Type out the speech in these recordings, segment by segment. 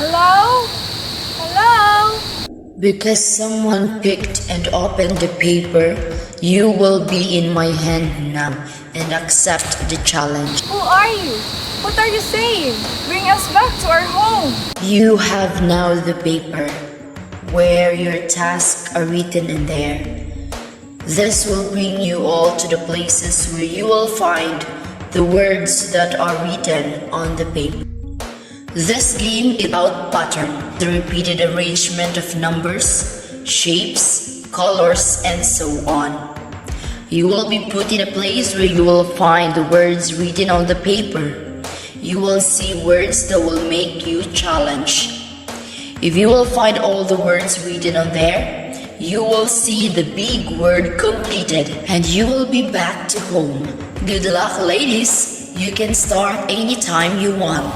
Hello? Hello? Because someone picked and opened the paper, you will be in my hand now and accept the challenge. Who are you? What are you saying? Bring us back to our home. You have now the paper, where your tasks are written in there. This will bring you all to the places where you will find the words that are written on the paper. This game is about pattern, the repeated arrangement of numbers, shapes, colors, and so on. You will be put in a place where you will find the words written on the paper. You will see words that will make you challenge. If you will find all the words written on there, you will see the big word completed and you will be back to home. Good luck, ladies. You can start anytime you want.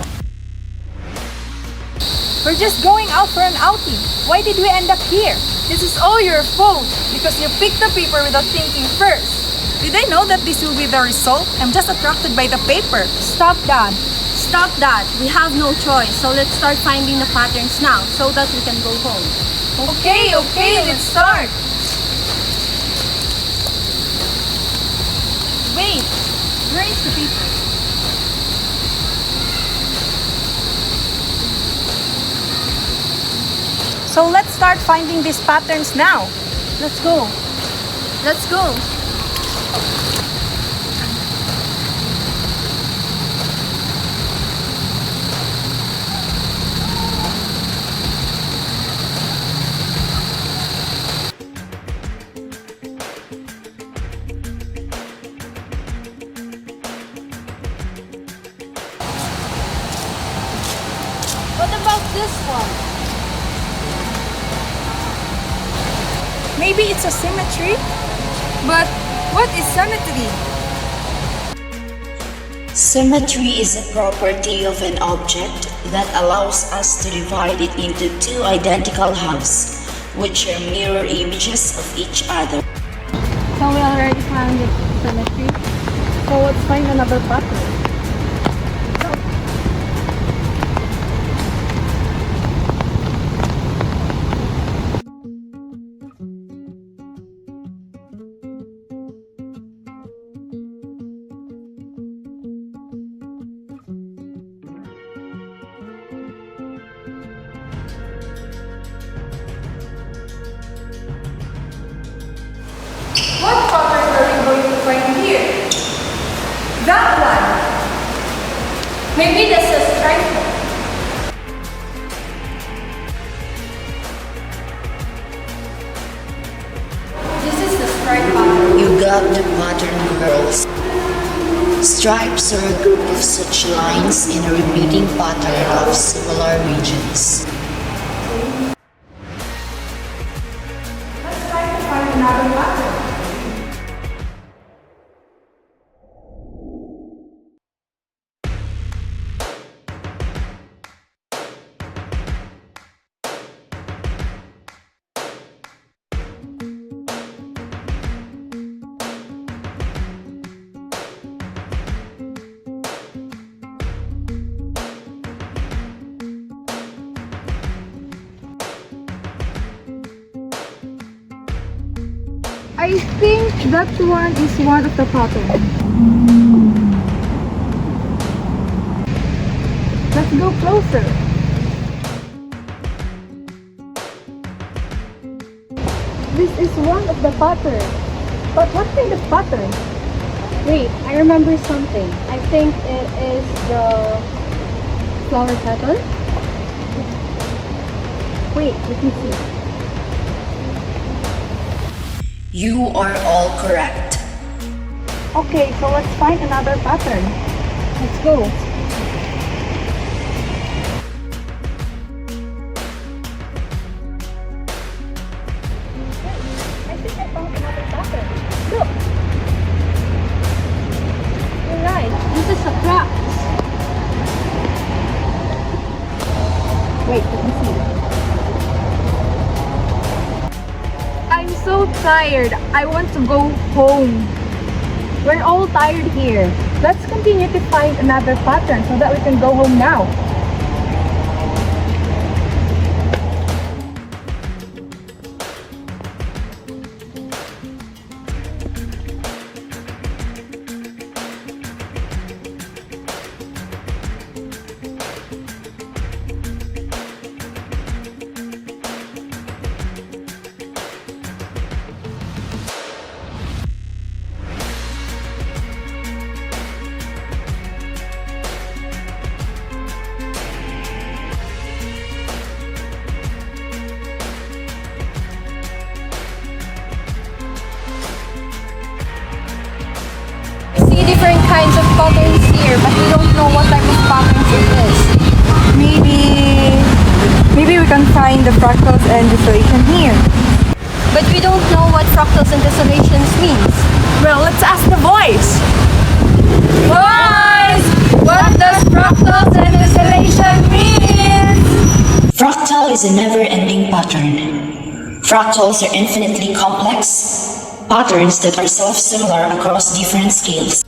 We're just going out for an outing. Why did we end up here? This is all your fault because you picked the paper without thinking first. Did I know that this will be the result? I'm just attracted by the paper. Stop that. Stop that. We have no choice. So let's start finding the patterns now so that we can go home. Okay, let's start. Wait. Where is the paper? So let's start finding these patterns now. Let's go. Let's go. What about this one? Maybe it's a symmetry? But what is symmetry? Symmetry is a property of an object that allows us to divide it into two identical halves, which are mirror images of each other. So we already found the symmetry. So let's find another pattern. What pattern are we going to find here? That one. Maybe that's a stripe. This is the stripe pattern. You got the pattern, girls. Stripes are a group of such lines in a repeating pattern of similar regions. Let's try to find another pattern. I think that one is one of the patterns. Let's go closer. This is one of the patterns. But what kind of pattern? Wait, I remember something. I think it is the flower petal. Wait, let me see. You are all correct. Okay, so let's find another pattern. Let's go. I think I found another pattern. Look. You're right. This is a cross. Wait, let me see. I'm so tired. I want to go home. We're all tired here. Let's continue to find another pattern so that we can go home now. different kinds of patterns here, but we don't know what type of patterns it is. Maybe we can find the fractals and distillation here. But we don't know what fractals and tessellations means. Well, let's ask the boys. Boys, what does fractals and distillation mean? Fractal is a never-ending pattern. Fractals are infinitely complex patterns that are self-similar across different scales.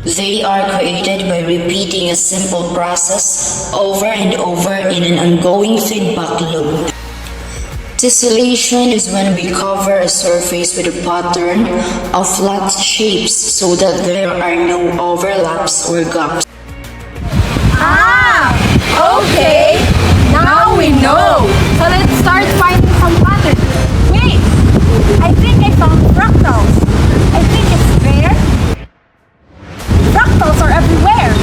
They are created by repeating a simple process over and over in an ongoing feedback loop. Tessellation is when we cover a surface with a pattern of flat shapes so that there are no overlaps or gaps. Ah, okay. Now we know. So let's start finding some patterns. Wait, I think I found fractals. I think it's there. Fractals are everywhere.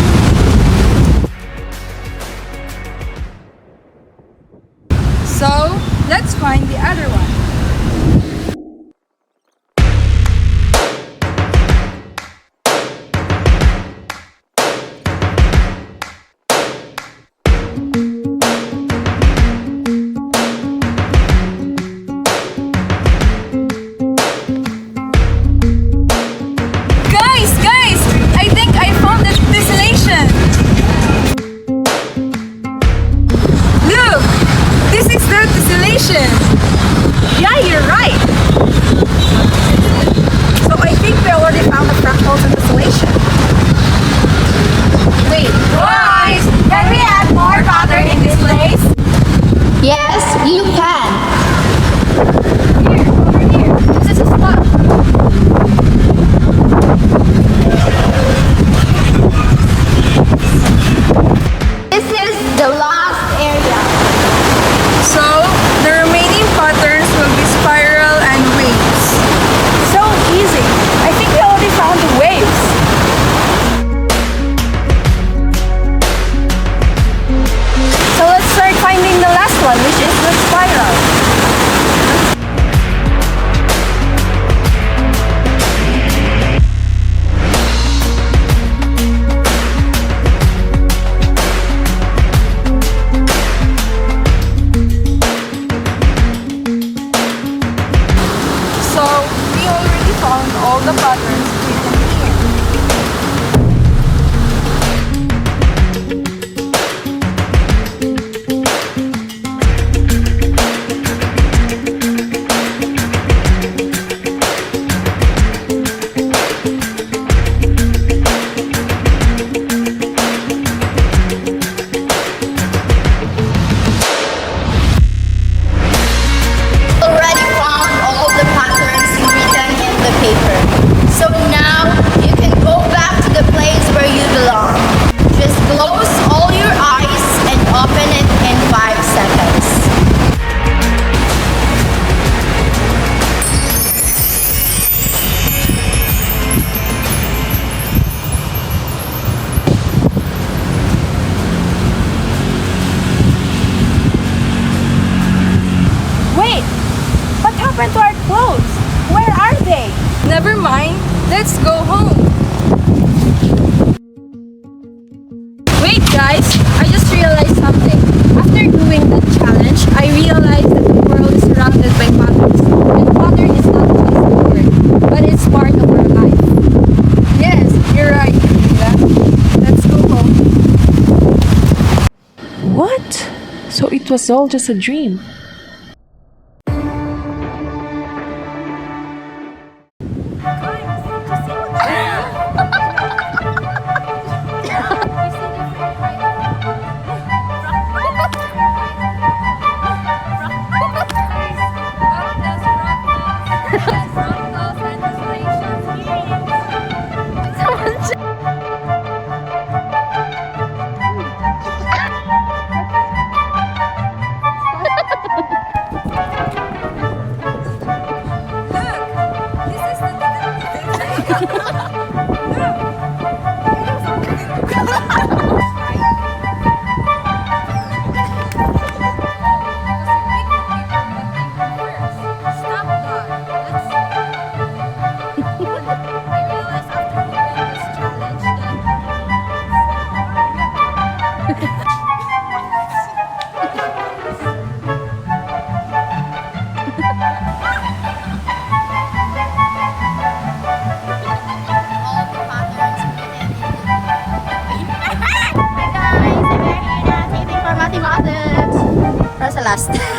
So, let's find the other one. Guys, I think I found the tessellation. Look, this is the tessellation. Yeah, you're right. So I think we already found the fractals and tessellation. Wait, guys, can we add more pattern in this place? Yes, you can. Here, over here. This is a spot. This is the last area. So, the remaining patterns will be spiral and waves. So easy. I think we already found the waves. So let's start finding the last one, which is the spiral. So, we already found all the patterns written here. Already found all the patterns written in the paper. So now you can go back to the place where you belong. Just close all your eyes and open it in 5 seconds. Wait, what happened to our clothes? Where are they? Never mind, let's go home. Wait guys, I just realized something. After doing that challenge, I realized that the world is surrounded by patterns. And pattern is not just a word, but it's part of our life. Yes, you're right, Camila. Let's go home. What? So it was all just a dream. last.